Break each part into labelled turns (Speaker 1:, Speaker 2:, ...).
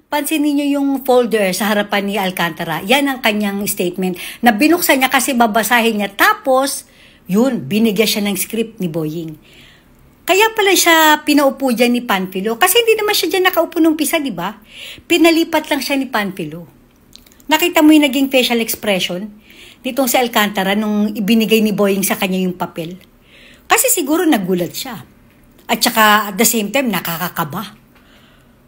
Speaker 1: Pansinin niyo yung folder sa harapan ni Alcantara. Yan ang kanyang statement na binuksan niya kasi babasahin niya. Tapos, yun, binigyan siya ng script ni Boying. Kaya pala siya pinaupo dyan ni Panfilo. Kasi hindi naman siya dyan nakaupo nung pisa, di ba? Pinalipat lang siya ni Panfilo. Nakita mo yung naging facial expression nitong si Alcantara nung ibinigay ni Boying sa kanya yung papel. Kasi siguro nagulat siya. At saka at the same time, nakakakaba.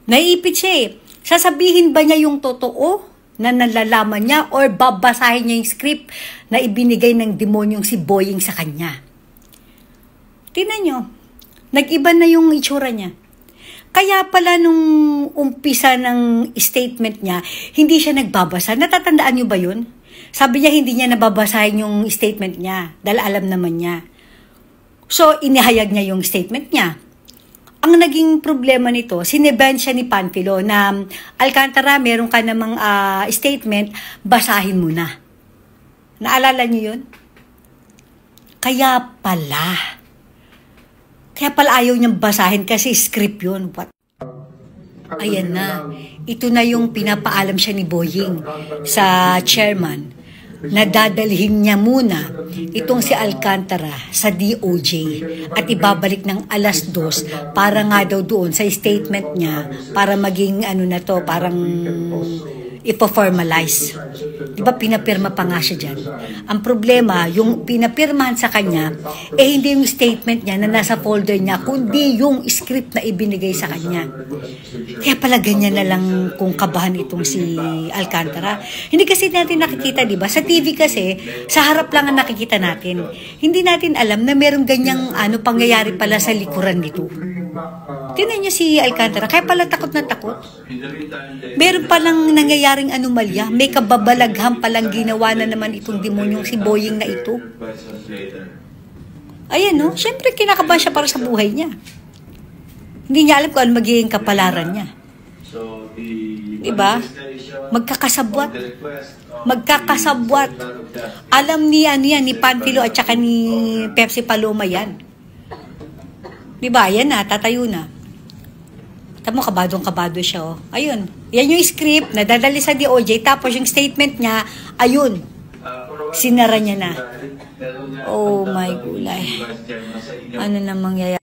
Speaker 1: Naiipit siya eh. Sasabihin ba niya yung totoo na nalalaman niya or babasahin niya yung script na ibinigay ng demonyong si Boying sa kanya? Tingnan niyo, nag-iba na yung itsura niya. Kaya pala nung umpisa ng statement niya, hindi siya nagbabasa. Natatandaan niyo ba yun? Sabi niya hindi niya nababasahin yung statement niya dahil alam naman niya. So, inihayag niya yung statement niya. Ang naging problema nito, sineban siya ni Panfilo na Alcantara, meron ka namang statement, basahin mo na. Naalala niyo yun? Kaya pala ayaw niyang basahin kasi script yun. What? Ayan na. Ito na yung pinapaalam siya ni Boying sa chairman na dadalhin niya muna itong si Alcantara sa DOJ at ibabalik ng 2:00 para nga daw doon sa statement niya para maging ano na to, parang ipo-formalize. Di ba pinapirma pa nga siya dyan? Ang problema, yung pinapirmahan sa kanya, hindi yung statement niya na nasa folder niya, kundi yung script na ibinigay sa kanya. Kaya pala ganyan na lang kung kabahan itong si Alcantara. Hindi kasi natin nakikita, di ba? Sa TV kasi, sa harap lang ang nakikita natin. Hindi natin alam na merong ganyang pangyayari pala sa likuran nito. Tingnan niyo si Alcantara, kaya pala takot na takot. Meron palang nangyayaring anomalya, may kababalaghan palang ginawa na naman itong demonyong si Boying na ito. Ayan no, syempre kinakabahan siya para sa buhay niya. Hindi niya alam kung ano magiging kapalaran niya. Diba? Magkakasabwat. Alam niya ni Panfilo at saka ni Pepsi Paloma yan. Diba? Yan na, tatayo na. Tamo, kabadong-kabado siya, oh. Ayun. Yan yung script na dadali sa DOJ. Tapos yung statement niya, ayun. Sinara niya na. Oh my gulay. Ano namang yaya?